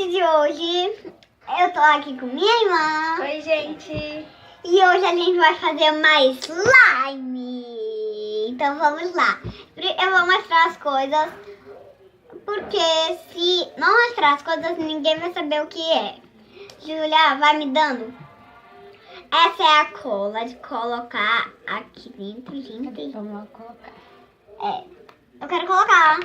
gente, de hoje eu tô aqui com minha irmã. Oi, gente. E hoje a gente vai fazer mais slime. Então vamos lá. Eu vou mostrar as coisas, porque se não mostrar as coisas, ninguém vai saber o que é. Júlia, vai me dando. Essa é a cola de colocar aqui dentro, gente. Vamos lá colocar. Eu quero colocar.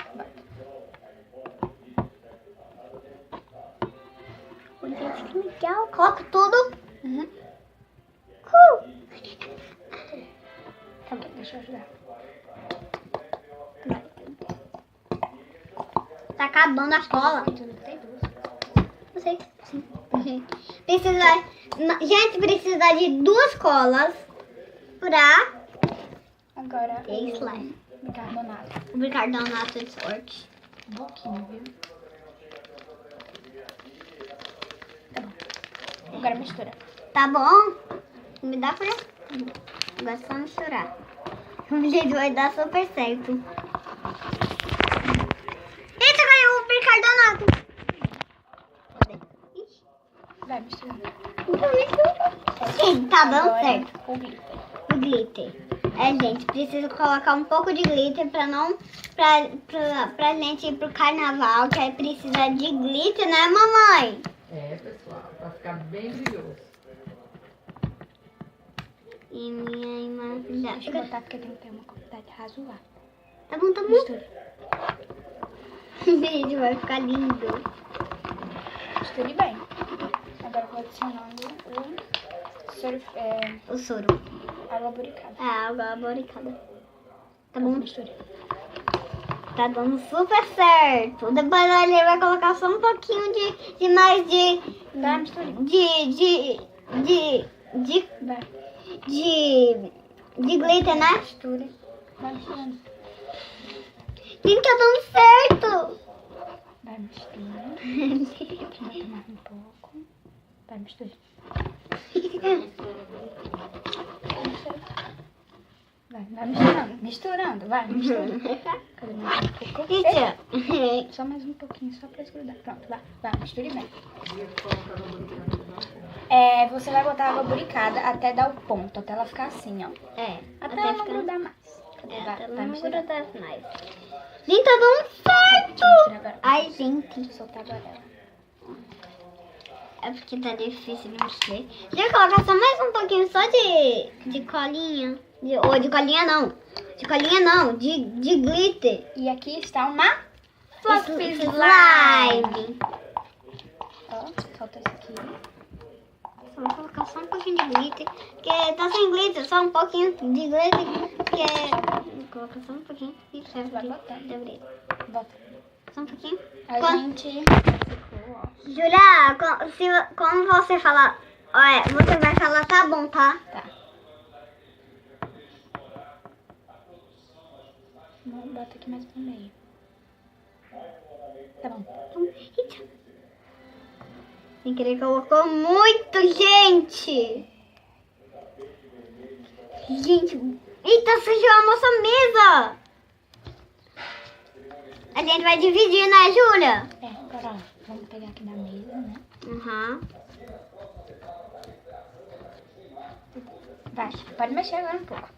Olha, gente, que legal. Coloco tudo. Tá bom, deixa eu ajudar. Tá acabando a cola. Tem duas. Eu sei. Sim. Precisa de 2 colas pra Agora slime. bicarbonato. O bicarbonato de sorte. Um pouquinho, viu? Tá bom. Agora mistura. Tá bom? Me dá pra... Agora é só misturar. O jeito vai dar super certo. Eita, caiu o bicarbonato. Vai misturando. Sim, tá dando Agora, certo. o glitter. O glitter. Gente, precisa colocar um pouco de glitter pra gente ir pro carnaval, que aí precisa de glitter, né, mamãe? Pessoal, pra ficar bem brilhoso. E minha irmã Deixa eu botar porque tem que ter uma quantidade razoável. Tá bom, tá bom. Mistura. Gente, vai ficar lindo. Misture bem. Agora eu vou adicionando O soro. água buricada. Água boricada. Tá bom? Misture. Tá dando super certo. Depois a gente vai colocar só um pouquinho de mais Vai, misture. Vai. de glitter, né? Misture. Vai misturando. Gente, tá dando certo. Vai misturando. Vai tomar um pouco. Vai misturando. Vai misturando. Misturando, vai misturando. Cadê mais um pouco? Gente, Só mais um pouquinho, só pra esgrudar. Pronto, vai, misture bem. Você vai botar água buricada até dar o ponto, até ela ficar assim, ó. Até ela não grudar mais. Até Vai não misturar. grudar mais. Gente, tá dando certo. Agora. Ai, gente. Deixa eu soltar agora ela. É porque tá difícil de mexer. Deixa eu colocar só mais um pouquinho só de colinha. De colinha não. De colinha não. De glitter. E aqui está uma Fluffy Slime. Ó, solta isso aqui. Só vou colocar só um pouquinho de glitter. Porque tá sem glitter, só um pouquinho de glitter. Porque... Vou colocar só um pouquinho. E serve Vai aqui. botando. De abrir. Bota. Só um pouquinho. A Quando- gente ficou, ó. Julia, como você falar... Olha, você vai falar tá bom, tá? Tá. Bota aqui mais pro meio. Tá bom. Eita. Sem querer colocou muito, gente. Gente, eita, sujou a nossa mesa. A gente vai dividir, né, Júlia? Agora, ó, vamos pegar aqui na mesa, né? Uhum. Vai, pode mexer agora um pouco.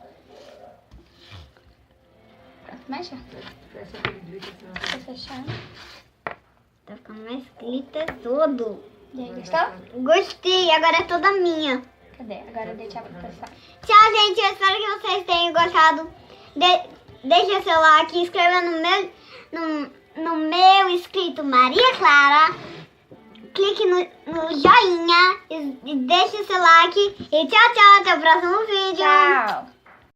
Pronto, mexe. Fecha aquele glitter, senão Deixa eu fechar. Tá ficando mais glitter todo. E aí, gostou? Gostei, agora é toda minha. Cadê? Agora deixa pro pessoal. Tchau, gente. Eu espero que vocês tenham gostado. Deixa seu like, inscreva no meu escrito Maria Clara. Clique no joinha e deixe seu like. E tchau, tchau. Até o próximo vídeo. Tchau!